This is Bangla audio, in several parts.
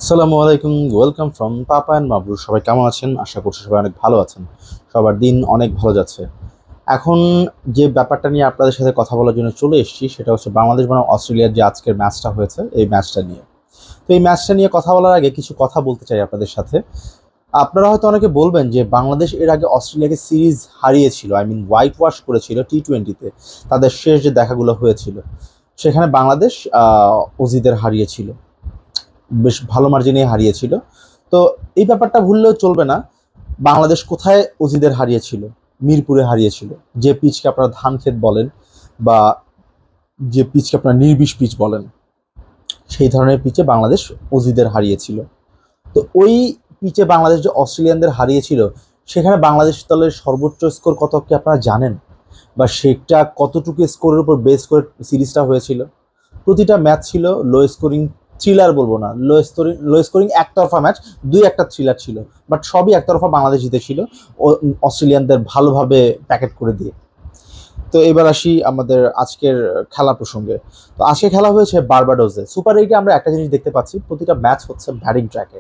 আসসালামু আলাইকুম, ওয়েলকাম ফ্রম পাপা অ্যান্ড মাবরুর। সবাই কেমন আছেন? আশা করছি সবাই অনেক ভালো আছেন। সবার দিন অনেক ভালো যাচ্ছে। এখন যে ব্যাপারটা নিয়ে আপনাদের সাথে কথা বলার জন্য চলে এসেছি সেটা হচ্ছে বাংলাদেশ বনাম অস্ট্রেলিয়ার যে আজকের ম্যাচটা হয়েছে এই ম্যাচটা নিয়ে। তো এই ম্যাচটা নিয়ে কথা বলার আগে কিছু কথা বলতে চাই আপনাদের সাথে। আপনারা হয়তো অনেকে বলবেন যে বাংলাদেশ এর আগে অস্ট্রেলিয়াকে সিরিজ হারিয়েছিল, হোয়াইট ওয়াশ করেছিল টি-20-তে। তাদের শেষ যে দেখাগুলো হয়েছিল সেখানে বাংলাদেশ অজিদের হারিয়েছিল, বেশ ভালো মার্জিনে হারিয়েছিল। তো এই ব্যাপারটা ভুললেও চলবে না। বাংলাদেশ কোথায় অজিদের হারিয়েছিল? মিরপুরে হারিয়েছিল। যে পিচকে আপনারা ধান ক্ষেত বলেন বা যে পিচকে আপনারা নির্বিষ পিচ বলেন, সেই ধরনের পিচে বাংলাদেশ অজিদের হারিয়েছিল। তো ওই পিচে বাংলাদেশ যে অস্ট্রেলিয়ানদের হারিয়েছিল সেখানে বাংলাদেশ দলের সর্বোচ্চ স্কোর কত কি আপনারা জানেন? বা সেটা কতটুকু স্কোরের উপর বেস করে সিরিজটা হয়েছিল? প্রতিটা ম্যাচ ছিল লো স্কোরিং, থ্রিলার বলবো না, লো স্কোরিং একতরফা ম্যাচ, দুই একটা থ্রিলার ছিল, বাট সবই একতরফা বাংলাদেশ জিতেছিল অস্ট্রেলিয়ানদের ভালোভাবে প্যাকেট করে দিয়ে। তো এবার আসি আমাদের আজকের খেলা প্রসঙ্গে। তো আজকে খেলা হয়েছে বার্বাডোসে। সুপার 8-এ আমরা একটা জিনিস দেখতে পাচ্ছি, প্রতিটা ম্যাচ হচ্ছে ব্যাটিং ট্র্যাকে,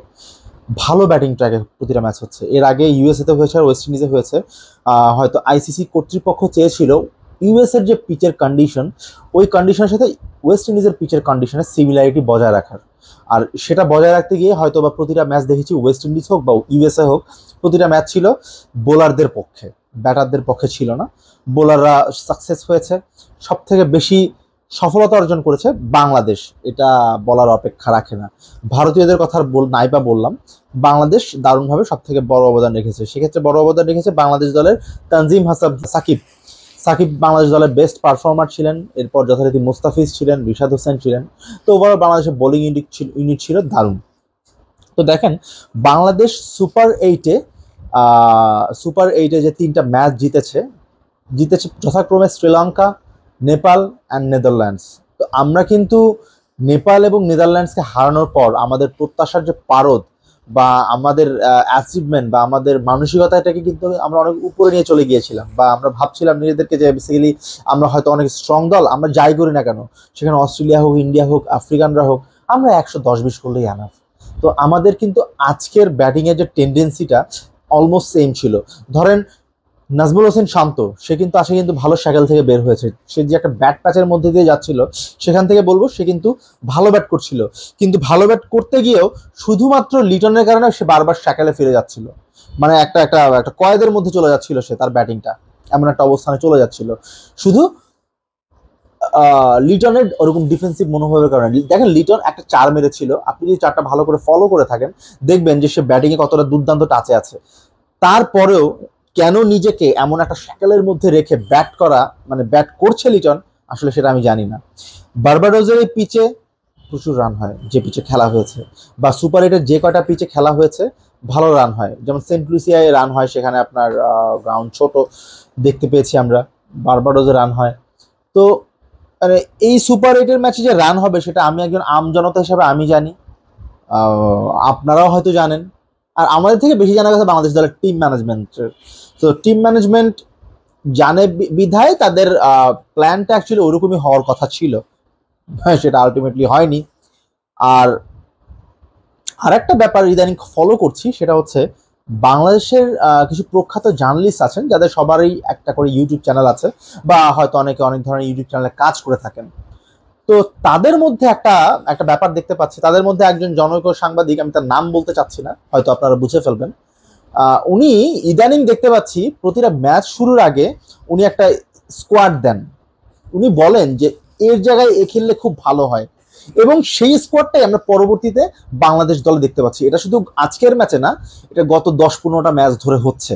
ভালো ব্যাটিং ট্র্যাকে প্রতিটা ম্যাচ হচ্ছে। এর আগে ইউএসএতে হয়েছে আর ওয়েস্ট ইন্ডিজে হয়েছে। হয়তো আইসিসি কর্তৃপক্ষ চেয়েছিল ইউএসের যে পিচের কন্ডিশন, ওই কন্ডিশনের সাথে ওয়েস্ট ইন্ডিজের পিচের কন্ডিশনের সিমিলারিটি বজায় রাখার। আর সেটা বজায় রাখতে গিয়ে হয়তো বা প্রতিটা ম্যাচ দেখেছি, ওয়েস্ট ইন্ডিজ হোক বা ইউএসএ হোক, প্রতিটা ম্যাচ ছিল বোলারদের পক্ষে, ব্যাটারদের পক্ষে ছিল না। বোলাররা সাকসেস হয়েছে। সব থেকে বেশি সফলতা অর্জন করেছে বাংলাদেশ, এটা বলার অপেক্ষা রাখে না। ভারতীয়দের কথা নাইবা বললাম, বাংলাদেশ দারুণভাবে সব থেকে বড় অবদান রেখেছে। সেক্ষেত্রে বড় অবদান রেখেছে বাংলাদেশ দলের তানজিম হাসান সাকিব। সাকিব বাংলাদেশ দলের বেস্ট পারফর্মার ছিলেন। এরপর যথারীতি মুস্তাফিজ ছিলেন, রিশাদ হোসেন ছিলেন। তো ওভারঅল বাংলাদেশের বোলিং ইউনিট ছিল দারুণ। তো দেখেন, বাংলাদেশ সুপার এইটে যে তিনটা ম্যাচ জিতেছে যথাক্রমে শ্রীলঙ্কা, নেপাল অ্যান্ড নেদারল্যান্ডস। তো আমরা কিন্তু নেপাল এবং নেদারল্যান্ডসকে হারানোর পর আমাদের প্রত্যাশার যে পারদ বা আমাদের অ্যাচিভমেন্ট বা আমাদের মানসিকতাটাকে কিন্তু আমরা অনেক উপরে নিয়ে চলে গিয়েছিলাম, বা আমরা ভাবছিলাম নিজেদেরকে যে বেসিক্যালি আমরা হয়তো অনেক স্ট্রং দল, আমরা যাই করি না কেন, সেখানে অস্ট্রেলিয়া হোক, ইন্ডিয়া হোক, আফ্রিকানরা হোক, আমরা 110-20 করলেই আনাফ। তো আমাদের কিন্তু আজকের ব্যাটিংয়ের যে টেন্ডেন্সিটা অলমোস্ট সেম ছিল। ধরেন নাজমুল হোসেন শান্ত, সে কিন্তু আসে কিন্তু ভালো শ্যাকেল থেকে বের হয়েছে। সে যে একটা ব্যাট প্যাচের মধ্যে দিয়ে যাচ্ছিল, সেখান থেকে বলবো সে কিন্তু ভালো ব্যাট করছিল। কিন্তু ভালো ব্যাট করতে গিয়েও শুধুমাত্র লিটনের কারণে সে বারবার শ্যাকেলে ফিরে যাচ্ছিল। মানে একটা একটা একটা কয়েদের মধ্যে চলে যাচ্ছিল সে, তার ব্যাটিংটা এমন একটা অবস্থানে চলে যাচ্ছিল শুধু লিটনের ওরকম ডিফেন্সিভ মনোভাবের কারণে। দেখেন, লিটন একটা চার মেরেছিল, আপনি যদি চারটা ভালো করে ফলো করে থাকেন দেখবেন যে সে ব্যাটিংয়ে কতটা দুর্দান্ত টাচে আছে। তারপরেও কেন নিজেকে এমন একটা শ্যাকেলের মধ্যে রেখে ব্যাট করছে লিটন, আসলে সেটা আমি জানি না। বার্বাডোসের এই পিচে প্রচুর রান হয়, যে পিচে খেলা হয়েছে, বা সুপার এইটের যে কয়টা পিচে খেলা হয়েছে ভালো রান হয়। যেমন সেন্ট লুসিয়ায় রান হয়, সেখানে আপনার গ্রাউন্ড ছোট দেখতে পেয়েছি আমরা। বার্বাডোসে রান হয়। তো মানে এই সুপার এইটের ম্যাচে যে রান হবে সেটা আমি একজন আমজনতা হিসাবে আমি জানি, আপনারাও হয়তো জানেন। আর আমাদের থেকে বেশি জানা গেছে বাংলাদেশ দলের টিম ম্যানেজমেন্টের। তো টিম ম্যানেজমেন্ট জানে বিধায় তাদের প্ল্যানটা অ্যাকচুয়ালি ওরকমই হওয়ার কথা ছিল, হ্যাঁ, সেটা আলটিমেটলি হয়নি। আর আরেকটা ব্যাপার ইদানিং ফলো করছি, সেটা হচ্ছে বাংলাদেশের কিছু প্রখ্যাত জার্নালিস্ট আছেন যাদের সবারই একটা করে ইউটিউব চ্যানেল আছে, বা হয়তো অনেকে অনেক ধরনের ইউটিউব চ্যানেলে কাজ করে থাকেন। তো তাদের মধ্যে একটা একটা ব্যাপার দেখতে পাচ্ছি, তাদের মধ্যে একজন জনৈক সাংবাদিক, আমি তার নাম বলতে চাচ্ছি না, হয়তো আপনারা বুঝে ফেলবেন। উনি ইদানিং দেখতে পাচ্ছি প্রতিটা ম্যাচ শুরুর আগে উনি একটা স্কোয়াড দেন। উনি বলেন যে এর জায়গায় এ খেললে খুব ভালো হয়, এবং সেই স্কোয়াডটাই আমরা পরবর্তীতে বাংলাদেশ দলে দেখতে পাচ্ছি। এটা শুধু আজকের ম্যাচে না, এটা গত 10-15টা ম্যাচ ধরে হচ্ছে।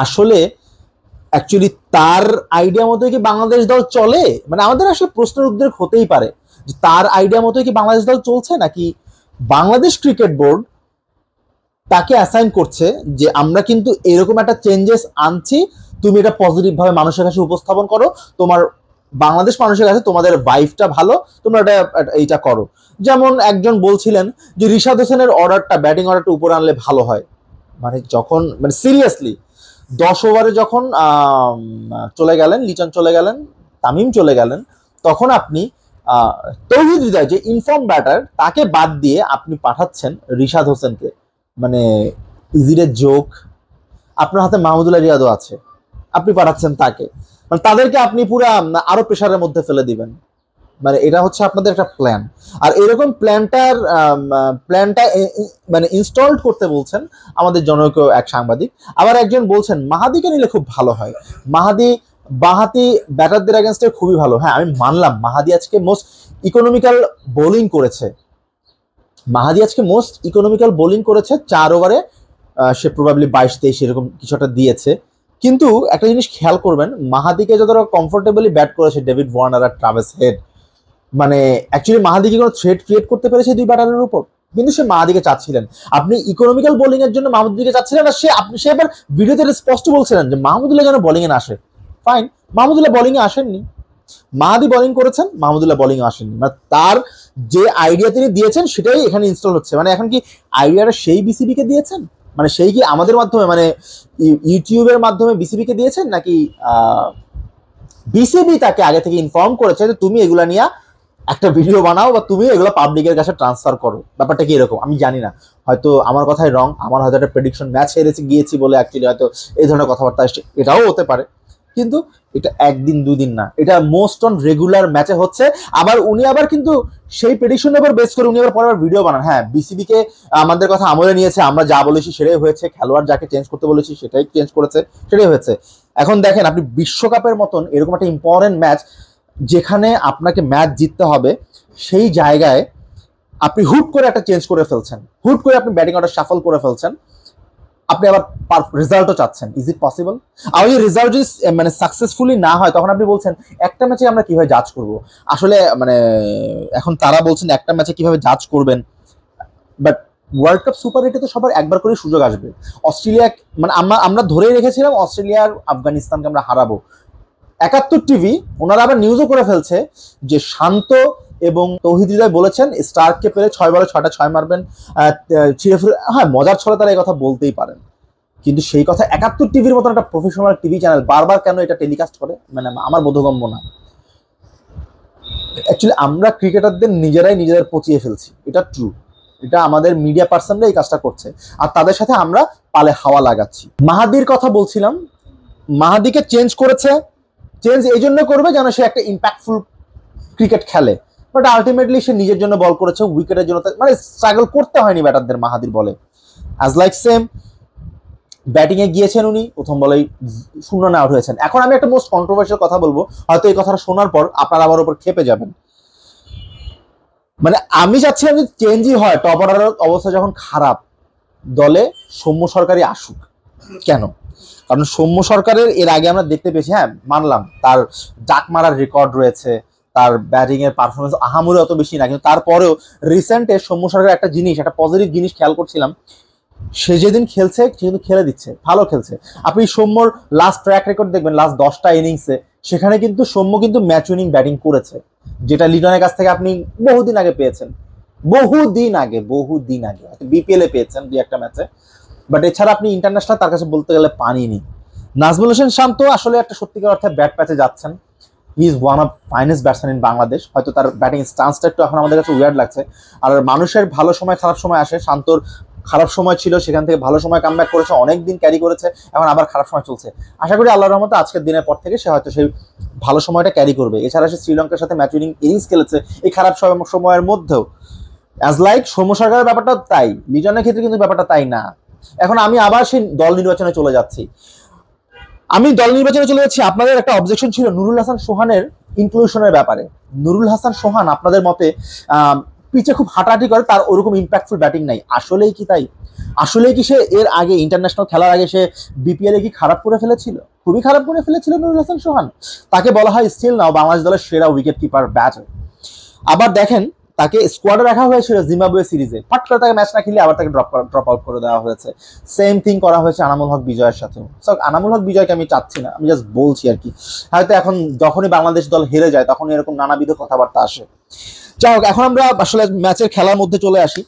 আসলে অ্যাকচুয়ালি তার আইডিয়া মতোই কি বাংলাদেশ দল চলে? মানে আমাদের আসলে প্রশ্নের উদ্রেক হতেই পারে যে তার আইডিয়া মতোই কি বাংলাদেশ দল চলছে, নাকি বাংলাদেশ ক্রিকেট বোর্ড তাকে অ্যাসাইন করছে যে আমরা কিন্তু এরকম একটা চেঞ্জেস আনছি, তুমি এটা পজিটিভ ভাবে মানুষের কাছে উপস্থাপন করো, তোমার বাংলাদেশ মানুষের কাছে তোমাদের ভাইভটা ভালো, তোমরা এইটা করো। যেমন একজন বলছিলেন যে রিশাদ হোসেনের ব্যাটিং অর্ডারটা উপরে আনলে ভালো হয়। মানে যখন সিরিয়াসলি 10 ওভারে যখন চলে গেলেন লিটন, চলে গেলেন তামিম, চলে গেলেন, তখন আপনি তৌহিদ হৃদয় যে ইনফর্ম ব্যাটার, তাকে বাদ দিয়ে আপনি পাঠাচ্ছেন রিশাদ হোসেনকে, মানে ইজিরে জোক। আপনার হাতে মাহমুদুল্লাহ রিয়াদও আছে, আপনি পাঠাচ্ছেন তাকে, মানে তাদেরকে আপনি পুরা আরো প্রেশারের মধ্যে ফেলে দিবেন। মানে এটা হচ্ছে আপনাদের একটা প্ল্যান। আর এরকম প্ল্যানটা মানে ইনস্টল করতে বলছেন আমাদের জনৈক এক সাংবাদিক। আবার একজন বলছেন মাহাদিকে নিলে খুব ভালো হয়, বাহাতি ব্যাটারদের এগেনস্টে খুবই ভালো। হ্যাঁ, আমি মানলাম মাহাদি আজকে মোস্ট ইকোনমিক্যাল বোলিং করেছে 4 ওভারে। সে প্রবাবলি 22-23 এরকম কিছু একটা দিয়েছে। কিন্তু একটা জিনিস খেয়াল করবেন, মাহাদিকে যতটা কমফোর্টেবলি ব্যাট করেছে ডেভিড ওয়ার্নার আর ট্রাভিস হেড, মানে অ্যাকচুয়ালি মাহাদিকে কোনো থ্রেট ক্রিয়েট করতে পেরেছে দুই ব্যাটারের উপর, কিন্তু সে মাহাদিকে চাচ্ছিলেন। আপনি ইকোনমিক্যাল বোলিং এর জন্য মাহমুদুল্লাহকে চাচ্ছিলেন, আর সে এবার ভিডিওতে স্পষ্ট বলছিলেন যে মাহমুদুল্লাহ যেন বোলিং এ না আসে। ফাইন, মাহমুদুল্লাহ বোলিং এ আসেননি, মাহাদি বোলিং করেছেন, মাহমুদুল্লাহ বোলিং এ আসেননি। মানে তার যে আইডিয়া তিনি দিয়েছেন সেটাই এখানে ইনস্টল হচ্ছে। মানে এখন কি আইডিয়াটা সেই বিসিবি কে দিয়েছেন, মানে সেই কি আমাদের মাধ্যমে, মানে ইউটিউবের মাধ্যমে বিসিবি কে দিয়েছেন, নাকি বিসিবি তাকে আগে থেকে ইনফর্ম করেছে যে তুমি এগুলা নিয়ে একটা ভিডিও বানাও বা তুমি এগুলো পাবলিকের কাছে ট্রান্সফার করো? ব্যাপারটা কি এরকম? আমি জানি না, হয়তো আমার কথাই রং, আমার হয়তো একটা প্রেডিকশন ম্যাচ হেরেছি গিয়েছি বলে অ্যাকচুয়ালি হয়তো এই ধরনের কথাবার্তা আসছে, এটাও হতে পারে। কিন্তু এটা একদিন দুদিন না, এটা মোস্ট অন রেগুলার ম্যাচে হচ্ছে। আবার উনি আবার কিন্তু সেই প্রেডিকশনের উপর বেস করে উনি আবার পরে ভিডিও বানান। হ্যাঁ, বিসিবি কে আমাদের কথা আমলে নিয়েছে, আমরা যা বলেছি সেটাই হয়েছে, খেলোয়াড় যাকে চেঞ্জ করতে বলেছি সেটাই চেঞ্জ করেছে, সেটাই হয়েছে। এখন দেখেন, আপনি বিশ্বকাপের মতন এরকম একটা ইম্পর্টেন্ট ম্যাচ যেখানে আপনাকে ম্যাচ জিততে হবে, সেই জায়গায় আপনি হুট করে একটা চেঞ্জ করে ফেলছেন, হুট করে আপনি ব্যাটিং অর্ডার শাফল করে ফেলছেন, আপনি আবার রেজাল্টও চাচ্ছেন। Is it possible? আর ওই রেজাল্ট যদি মানে সাকসেসফুলি না হয়, তখন আপনি বলছেন একটা ম্যাচে আমরা কিভাবে জাজ করব? আসলে মানে এখন তারা বলছেন একটা ম্যাচে কিভাবে জাজ করবেন, বাট ওয়ার্ল্ড কাপ সুপার এইটে তো সবার একবার করে সুযোগ আসবে। অস্ট্রেলিয়া, মানে আমরা ধরেই রেখেছিলাম অস্ট্রেলিয়া আর আফগানিস্তানকে আমরা হারাবো। 71 টিভি ওনারা আবার নিউজও করে ফেলছে যে শান্ত এবং তৌহিদ হৃদয় বলেছেন স্টার্ককে পেলে 6 বলে 6টা 6 মারবেন। হ্যাঁ, মজার ছলে তারা এই কথা বলতেই পারেন, কিন্তু সেই কথা 71 টিভির মতন একটা প্রফেশনাল টিভি চ্যানেল বারবার কেন এটা টেলিকাস্ট করে, মানে আমার বোধগম্য না। অ্যাকচুয়ালি আমরা ক্রিকেটারদের নিজেরাই নিজেদের পচিয়ে ফেলছি, এটা ট্রু। এটা আমাদের মিডিয়া পার্সনরা এই কাজটা করছে, আর তাদের সাথে আমরা পালে হাওয়া লাগাচ্ছি। মাহাদির কথা বলছিলাম, মাহাদিকে চেঞ্জ করেছে, চেঞ্জ এই জন্য করবে যেন সে একটা ইম্প্যাক্টফুল ক্রিকেট খেলে, বাট আলটিমেটলি সে নিজের জন্য বল করেছে, উইকেটের জন্য মানে স্ট্রাগল করতে হয়নি ব্যাটারদের মাহাদির বলে। অ্যাজ লাইক সেম ব্যাটিং এ গিয়েছেন উনি, প্রথম বলেই 0 রানে আউট হয়েছেন। এখন আমি একটা মোস্ট কন্ট্রোভার্সিয়াল কথা বলবো, হয়তো এই কথাটা শোনার পর আপনারা আমার উপর খেপে যাবেন। মানে আমি চাচ্ছিলাম যে চেঞ্জই হয়, টপ অর্ডারের অবস্থা যখন খারাপ, দলে সৌম্য সরকারই আসুক। কেন? কারণ সৌম্য সরকারের এর আগে আমরা দেখতে পেয়েছি, হ্যাঁ মানলাম তার ডাক মারার রেকর্ড রয়েছে, তার ব্যাটিং এর পারফরমেন্স আহামরি অত বেশি না, কিন্তু তারপরেও রিসেন্টে সৌম্য সরকার একটা জিনিস, একটা পজিটিভ জিনিস খেয়াল করছিলাম, সে যেদিন খেলছে সে কিন্তু খেলে দিচ্ছে, ভালো খেলছে। আপনি সৌম্যর লাস্ট ট্র্যাক রেকর্ড দেখবেন, লাস্ট 10টা ইনিংসে সেখানে কিন্তু সৌম্য কিন্তু ম্যাচ উইনিং ব্যাটিং করেছে, যেটা লিটনের কাছ থেকে আপনি বহুদিন আগে পেয়েছেন, বহুদিন আগে বিপিএল এ পেয়েছেন 2-1 ম্যাচে, বাট এছাড়া আপনি ইন্টারন্যাশনাল তার কাছে বলতে গেলে পানিনি। নাজমুল হোসেন শান্ত আসলে একটা সত্যিকার অর্থে ব্যাট প্যাচে যাচ্ছেন, he is one of finest batsman in Bangladesh. হয়তো তার ব্যাটিং স্টান্সটা একটু এখন আমাদের কাছে উইয়ার্ড লাগছে, আর মানুষের ভালো সময় খারাপ সময় আসে, শান্তর খারাপ সময় ছিল, সেখান থেকে ভালো সময় কামব্যাক করেছে, অনেক দিন ক্যারি করেছে, এখন আবার খারাপ সময় চলছে। আশা করি আল্লাহর রহমতে আজকের দিনের পর থেকে সে হয়তো সেই ভালো সময়টা ক্যারি করবে। এছাড়া সে শ্রীলঙ্কার সাথে ম্যাচ উইনিং ইনিংস খেলেছে এই খারাপ সময়ের মধ্যেও। অ্যাজ লাইক সৌম্য সরকারের ব্যাপারটা তাই, লিটনের ক্ষেত্রে কিন্তু ব্যাপারটা তাই না। এখন আমি আবার সেই দল নির্বাচনে চলে যাচ্ছি, আপনাদের একটা অবজেকশন ছিল নুরুল হাসান সোহানের ইনক্লুশনের ব্যাপারে। নুরুল হাসান সোহান আপনাদের মতে পিচে খুব হাঁটাহাঁটি করে, তার ওরকম ইম্প্যাক্টফুল ব্যাটিং নাই, আসলেই কি তাই? আসলেই কি সে এর আগে ইন্টারন্যাশনাল খেলার আগে সে বিপিএল এ কি খারাপ করে ফেলেছিল? খুবই খারাপ করে ফেলেছিল নুরুল হাসান সোহান। তাকে বলা হয় স্টিল নাও বাংলাদেশ দলের সেরা উইকেট কিপার ব্যাটার। আবার দেখেন তাকে স্কোয়াডে রাখা হয়েছিল জিম্বাবুয়ে সিরিজে, ফাট করে তাকে ম্যাচ না খেলে আবার তাকে ড্রপ আউট করে দেওয়া হয়েছে। সেম থিং করা হয়েছে আনামুল হক বিজয়ের সাথেও। আনামুল হক বিজয়কে আমি চাচ্ছি না, আমি জাস্ট বলছি আর কি, হয়তো এখন যখনই বাংলাদেশ দল হেরে যায় তখন এরকম নানাবিধ কথাবার্তা আসে। যাই হোক, এখন আমরা আসলে ম্যাচের খেলার মধ্যে চলে আসি।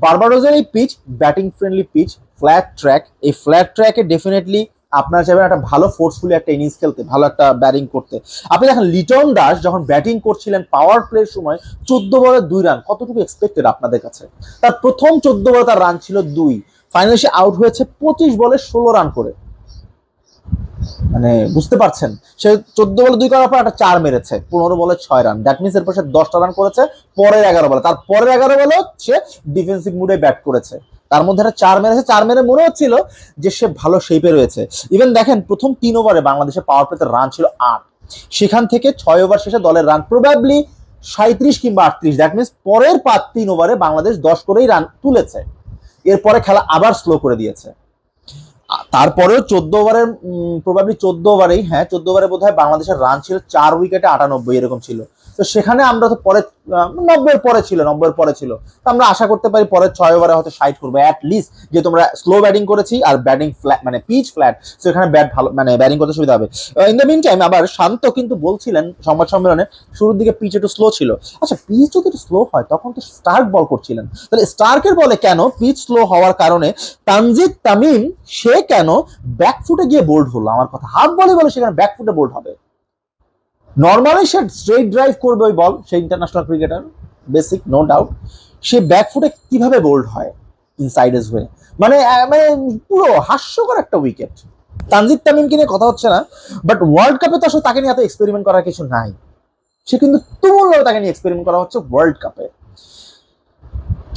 বার্বাডোসের এই pitch batting friendly pitch, flat track, এই ফ্ল্যাট ট্র্যাকে ডেফিনেটলি আপনারা চাইবেন একটা ভালো ফোর্সফুলি একটা ইনিংস খেলতে, ভালো একটা ব্যাটিং করতে। আপনি দেখেন লিটন দাস যখন ব্যাটিং করছিলেন পাওয়ার প্লের সময় 14 বলে 2 রান, কতটুকু এক্সপেক্টেড আপনাদের কাছে? তার প্রথম 14 বলে তার রান ছিল 2, ফাইনালি সে আউট হয়েছে 25 বলে 16 রান করে। মানে বুঝতে পারছেন, সে 14 বলে 2 করার পর একটা 4 মেরেছে, 15 বলে 6 রান, দ্যাট মিনস এরপর সে 10টা রান করেছে পরের 11 বলে। তার পরের 11 বলে সে ডিফেন্সিভ মুডে ব্যাট করেছে, তার মধ্যে একটা 4 মেরেছে। 4 মেরে মনে হচ্ছিল যে সে ভালো শেপে রয়েছে। ইভেন দেখেন প্রথম 3 ওভারে বাংলাদেশের পাওয়ার প্লেতে রান ছিল 8, সেখান থেকে 6 ওভার শেষে দলের রান প্রবাবলি 37 কিংবা 38, দ্যাট মিনস পরের 3 ওভারে বাংলাদেশ 10 করেই রান তুলেছে। এরপরে খেলা আবার স্লো করে দিয়েছে। তারপরেও 14 ওভারের প্রবাবলি 14 ওভারেই, হ্যাঁ 14 ওভারে বোধহয় বাংলাদেশের রান ছিল 4 উইকেটে 98 এরকম ছিল। তো সেখানে আমরা তো পরে 90 পরে ছিল, 90 পরে ছিল, তো আমরা আশা করতে পারি পরের 6 ওভারে হয়তো 60 করবো অ্যাট লিস্ট, যে তোমরা স্লো ব্যাটিং করেছি আর ব্যাটিং ফ্ল্যাট মানে পিচ ফ্ল্যাট, তো এখানে ব্যাট ভালো মানে ব্যাটিং করতে সুবিধা হবে। ইন দ্য মিন টাইম আবার শান্ত কিন্তু বলছিলেন সংবাদ সম্মেলনে শুরুর দিকে পিচ একটু স্লো ছিল। আচ্ছা পিচ যদি একটু স্লো হয় তখন তো স্টার্ক বল করছিলেন, তাহলে স্টার্কের বলে কেন পিচ স্লো হওয়ার কারণে তানজিদ তামিম সে কেন ব্যাকফুটে গিয়ে বোল্ড হলো? আমার কথা, হাফ বলে বলে সেখানে ব্যাকফুটে বোল্ড হবে। নর্মালি সে স্ট্রেট ড্রাইভ করবে ওই বল, সে international cricketer basic no doubt, সে ব্যাকফুটে কিভাবে বোল্ড হয় ইনসাইডেজ হয়ে, মানে মানে পুরো হাস্যকর একটা উইকেট। তানজিদ তামিমকে নিয়ে কথা হচ্ছে না, বাট ওয়ার্ল্ড কাপে তো আসলে তাকে নিয়ে এত এক্সপেরিমেন্ট করার কিছু নাই, সে কিন্তু তুমুলভাবে তাকে নিয়ে এক্সপেরিমেন্ট করা হচ্ছে ওয়ার্ল্ড কাপে।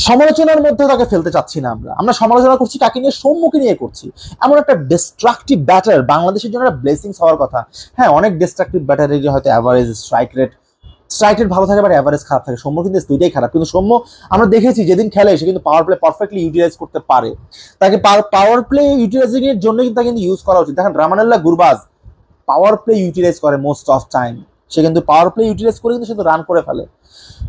সমালোচনার মধ্যে তাকে ফেলতে চাচ্ছি না, আমরা সমালোচনা করছি কাকে নিয়ে? সৌম্যকে নিয়ে করছি। এমন একটা ডিস্ট্রাকটিভ ব্যাটার, বাংলাদেশের জন্য একটা ব্লেসিংস হওয়ার কথা। হ্যাঁ অনেক ডিস্ট্রাকটিভ ব্যাটারেরই হয়তো অ্যাভারেজ স্ট্রাইক রেট ভালো থাকে, বাট অ্যাভারেজ খারাপ থাকে। সৌম্য কিন্তু দুইটাই খারাপ, কিন্তু সৌম্য আমরা দেখেছি যেদিন খেলে সে কিন্তু পাওয়ার প্লে পারফেক্টলি ইউটিলাইজ করতে পারে। তাকে পাওয়ার প্লে ইউটিলাইজিং এর জন্য কিন্তু তাকে ইউজ করা উচিত। দেখেন রামানুল্লাহ গুরবাজ পাওয়ার প্লে ইউটিলাইজ করে মোস্ট অফ টাইম, সে কিন্তু পাওয়ার প্লে ইউটিলাইজ করে কিন্তু সে তো রান করে ফেলে।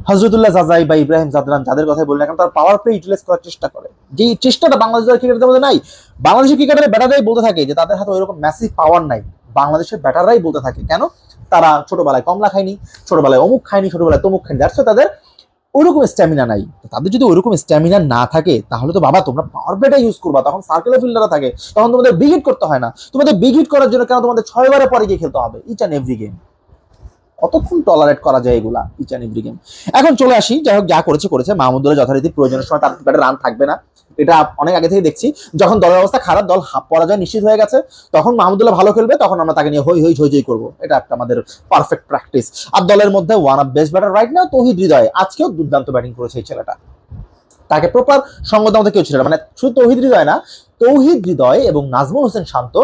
হজরতুল্লাহ জাজাই বা ইব্রাহিম জাদরান যাদের কথাই বলি না কেন, তারা পাওয়ার প্লে ইউটিলাইজ করার চেষ্টা করে, যে চেষ্টাটা বাংলাদেশের ক্রিকেটারদের মধ্যে নাই। বাংলাদেশের ক্রিকেটারের ব্যাটাররাই বলতে থাকে যে তাদের হাতে ওইরকম ম্যাসিভ পাওয়ার নাই। বাংলাদেশের ব্যাটাররাই বলতে থাকে কেন, তারা ছোটবেলায় কমলা খায়নি, ছোটবেলায় অমুক খায়নি, ছোটবেলায় তমুক খায়নি, দ্যাটস তাদের ওইরকম স্ট্যামিনা নাই। তাদের যদি ওইরকম স্ট্যামিনা না থাকে তাহলে তো বাবা তোমরা পাওয়ার প্লেটা ইউজ করবা, তখন সার্কেলের ফিল্ডাররা থাকে, তখন তোমাদের বিগ হিট করতে হয় না। তোমাদের বিগ হিট করার জন্য কেন তোমাদের 6 ওভারে পরে গিয়ে খেলতে হবে ইচ অ্যান্ড এভরি গেম? কতক্ষণ টলারেট করা যায় এগুলা ইচ অ্যান্ড এভরি গেম? এখন চলে আসি, যাই হোক যা করেছে মাহমুদুল্লাহ যথারীতি প্রয়োজনের সময় তার ব্যাটে রান থাকবে না, এটা অনেক আগে থেকে দেখছি। যখন দলের অবস্থা খারাপ, দল পরাজয় নিশ্চিত হয়ে গেছে, তখন মাহমুদুল্লাহ ভালো খেলবে, তখন আমরা তাকে নিয়ে হই হই করবো, এটা একটা আমাদের পারফেক্ট প্র্যাকটিস। আর দলের মধ্যে one of best batter right now Towhid Hridoy, আজকেও দুর্দান্ত ব্যাটিং করেছে এই ছেলেটা, তাকে প্রপার সঙ্গ দেওয়া কেউ ছিল না। মানে শুধু তৌহিদ হৃদয় না, তৌহিদ হৃদয় এবং নাজমুল হোসেন শান্ত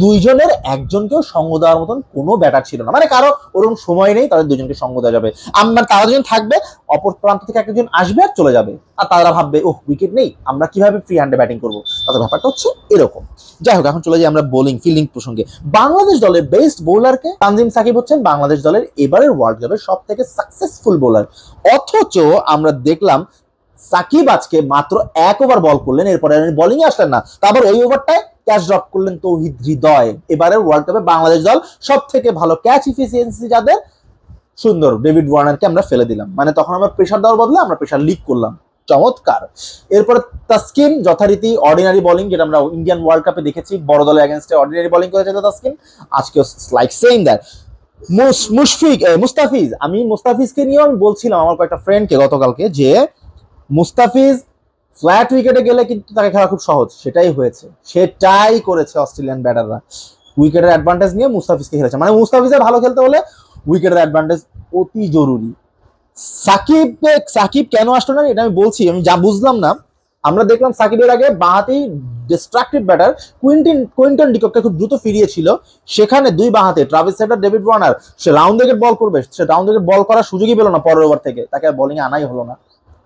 দুইজনের একজনকেও সঙ্গ দেওয়ার মতন কোনো ব্যাটার ছিল না। মানে কারো ওরকম সময় নেই তাদের দুজনকে সঙ্গ দেওয়া যাবে, আমরা তারা দুজন থাকবে, অপর প্রান্ত থেকে একজন আসবে আর চলে যাবে, আর তারা ভাববে ওহ উইকেট নেই, আমরা কিভাবে ফ্রি হ্যান্ডে ব্যাটিং করবো, তাদের ব্যাপারটা হচ্ছে এরকম। যাই হোক এখন চলে যাই আমরা বোলিং ফিল্ডিং প্রসঙ্গে। বাংলাদেশ দলের বেস্ট বোলারকে তানজিম সাকিব হচ্ছেন বাংলাদেশ দলের এবারের ওয়ার্ল্ড কাপের সব থেকে সাকসেসফুল বোলার। অথচ আমরা দেখলাম সাকিব আজকে মাত্র 1 ওভার বল করলেন, এরপরে বোলিং এ আসলেন না, তারপর ওই ওভারটায় ক্যাচ ড্রপ করলেন তৌহিদ হৃদয়। এবারের ওয়ার্ল্ড কাপে বাংলাদেশ দল সব থেকে ভালো ক্যাচ ইফিসিয়েন্সি যাদের, সুন্দর ডেভিড ওয়ার্নারকে আমরা ফেলে দিলাম। মানে তখন আমরা প্রেশার দেওয়ার বদলে আমরা প্রেশার লিক করলাম, চমৎকার। এরপর তাসকিন যথারীতি অর্ডিনারি বোলিং, যেটা আমরা ইন্ডিয়ান ওয়ার্ল্ড কাপে দেখেছি, বড় দলের এগেইনস্টে অর্ডিনারি বোলিং করেছে তাসকিন, আজকে লাইক সেইং দ্যাট। মুস্তাফিজ, আমি মুস্তাফিজকে নিয়েও আমি বলছিলাম আমার কয়েকটা ফ্রেন্ডকে গতকালকে, যে মুস্তাফিজ ফ্ল্যাট উইকেটে গেলে কিন্তু তাকে খেলা খুব সহজ, সেটাই হয়েছে, সেটাই করেছে অস্ট্রেলিয়ান ব্যাটাররা, উইকেটের অ্যাডভান্টেজ নিয়ে মুস্তাফিজকে খেলেছে। মানে মুস্তাফিজের ভালো খেলতে হলে উইকেটের অ্যাডভান্টেজ অতি জরুরি। সাকিব কেন আসলো না এটা আমি বলছি, আমি যা বুঝলাম না। আমরা দেখলাম সাকিবের আগে বাঁহাতি ডিস্ট্রাকটিভ ব্যাটার কুইন্টন ডিকককে খুব দ্রুত ফিরিয়েছিল, সেখানে দুই বাঁহাতে ট্রাভিস হেড আর ডেভিড ওয়ার্নার, সে রাউন্ড উইকেট বল করবে, সে রাউন্ড উইকেট বল করার সুযোগই পেল না পরের ওভার থেকে, তাকে বোলিং এ আনাই হলো না।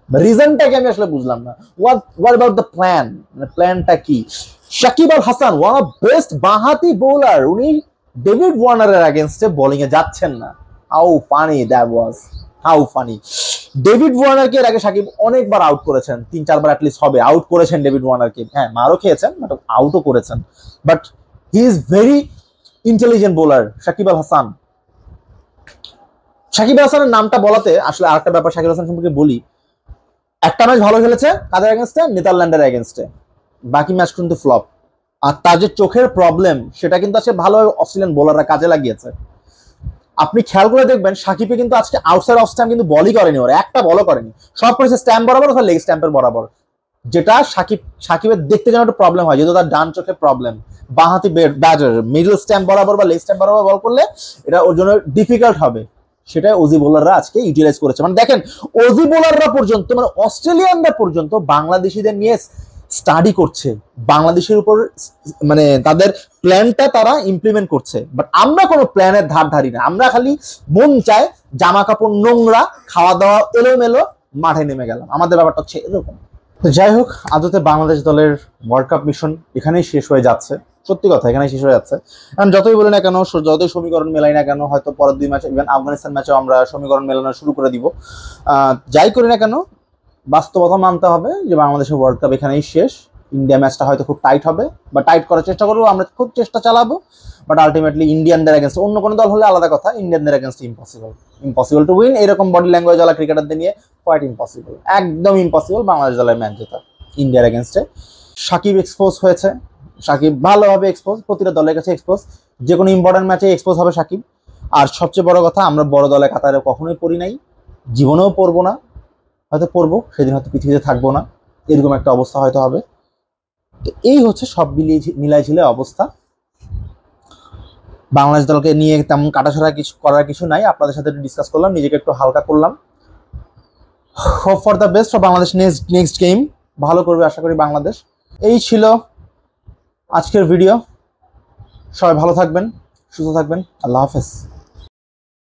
রিজনটাকে আমি আসলে বুঝলাম না। হোয়াট অ্যাবাউট দ্য প্ল্যান, মানে প্ল্যানটা কি? Shakib Al Hasan one of best বাঁহাতি বোলার, উনি ডেভিড ওয়ার্নারের এগেইনস্টে বোলিং এ যাচ্ছেন না। How funny that was, how funny. David ওয়ার্নারকে এর আগে শাকিব অনেকবার আউট করেছেন, 3-4 বার অ্যাটলিস্ট হবে আউট করেছেন ডেভিড ওয়ার্নারকে, হ্যাঁ মারও খেয়েছেন বাট আউটও করেছেন, but he is very intelligent bowler Shakib Al Hasan. Shakib Al হাসানের নামটা বলাতে আসলে আরেকটা ব্যাপার শাকিব আল হাসান সম্পর্কে বলি। একটা ম্যাচ ভালো খেলেছে কাদের এগেইনস্টে? নেদারল্যান্ডের এগেইনস্টে, বাকি ম্যাচ কিন্তু ফ্লপ। আর তার যে চোখের প্রবলেম সেটা কিন্তু আজকে ভালোভাবে অস্ট্রেলিয়ান বোলাররা কাজে লাগিয়েছে। আপনি খেয়াল করে দেখবেন সাকিবে কিন্তু আজকে আউটসাইড অফ স্ট্যাম্প কিন্তু বলই করেনি, ওরা একটা বলও করেনি, সব করেছে স্ট্যাম্প বরাবর অথবা লেগ স্ট্যাম্পের বরাবর, যেটা সাকিবের দেখতে যেন একটা প্রবলেম হয়, যেহেতু তার ডান চোখে প্রবলেম। বাঁহাতি ব্যাটার মিডল স্ট্যাম্প বরাবর বা লেগ স্ট্যাম্প বরাবর বল করলে এটা ওর জন্য ডিফিকাল্ট হবে, সেটাই অজি বোলাররা আজকে ইউটিলাইজ করেছে। মানে দেখেন অজি বোলাররা পর্যন্ত, মানে অস্ট্রেলিয়ানরা পর্যন্ত বাংলাদেশিদের নিয়ে স্টাডি করছে, বাংলাদেশের উপর মানে তাদের প্ল্যানটা তারা ইমপ্লিমেন্ট করছে। বাট আমরা কোনো প্ল্যানের ধার ধারি না, আমরা খালি মন চায় জামা কাপড় নোংরা, খাওয়া দাওয়া এলোমেলো, মাঠে নেমে গেলাম, আমাদের ব্যাপারটা হচ্ছে এরকম। যাই হোক, আদতে বাংলাদেশ দলের ওয়ার্ল্ড কাপ মিশন এখানেই শেষ হয়ে যাচ্ছে, সত্যি কথা এখানেই শেষ হয়ে যাচ্ছে। কারণ যতই বলি না কেন, যতই সমীকরণ মেলাই না কেন, হয়তো পরের 2 ম্যাচে ইভেন আফগানিস্তান ম্যাচেও আমরা সমীকরণ মেলানো শুরু করে দিব। যাই করি না কেন, বাস্তবতা মানতে হবে যে বাংলাদেশের ওয়ার্ল্ড কাপ এখানেই শেষ। ইন্ডিয়া ম্যাচটা হয়তো খুব টাইট হবে বা টাইট করার চেষ্টা করবো, আমরা খুব চেষ্টা চালাবো, বাট আলটিমেটলি ইন্ডিয়ানদের এগেনস্ট, অন্য কোনো দল হলে আলাদা কথা, ইন্ডিয়ানদের এগেনস্ট ইম্পসিবল টু উইন। এরকম বডি ল্যাঙ্গুয়েজ ওয়ালা ক্রিকেটারদের নিয়ে কোয়াইট ইম্পসিবল, একদম ইম্পসিবল বাংলাদেশ দলের ম্যাচ জেতা ইন্ডিয়ার এগেনস্টে। সাকিব এক্সপোজ হয়েছে, সাকিব ভালোভাবে এক্সপোজ, প্রতিটা দলের কাছে এক্সপোজ, যে কোনো ইম্পর্টেন্ট ম্যাচে এক্সপোজ হবে সাকিব। আর সবচেয়ে বড় কথা, আমরা বড় দলের কাতারে কখনোই পড়ি নাই, জীবনেও পড়বো না, হয়তো পড়বো সেদিন হয়তো পৃথিবীতে থাকবো না, এরকম একটা অবস্থা হয়তো হবে। তো এই হচ্ছে সব মিলাই ঝিলে অবস্থা। বাংলাদেশ দলকে নিয়ে তেমন কাটাছাড়া কিছু করার কিছু নাই, আপনাদের সাথে ডিসকাস করলাম, নিজেকে একটু হালকা করলাম। Hope for the best for Bangladesh next game, ভালো করবে আশা করি বাংলাদেশ। এই ছিল আজকের ভিডিও, সবাই ভালো থাকবেন, সুস্থ থাকবেন, আল্লাহ হাফেজ।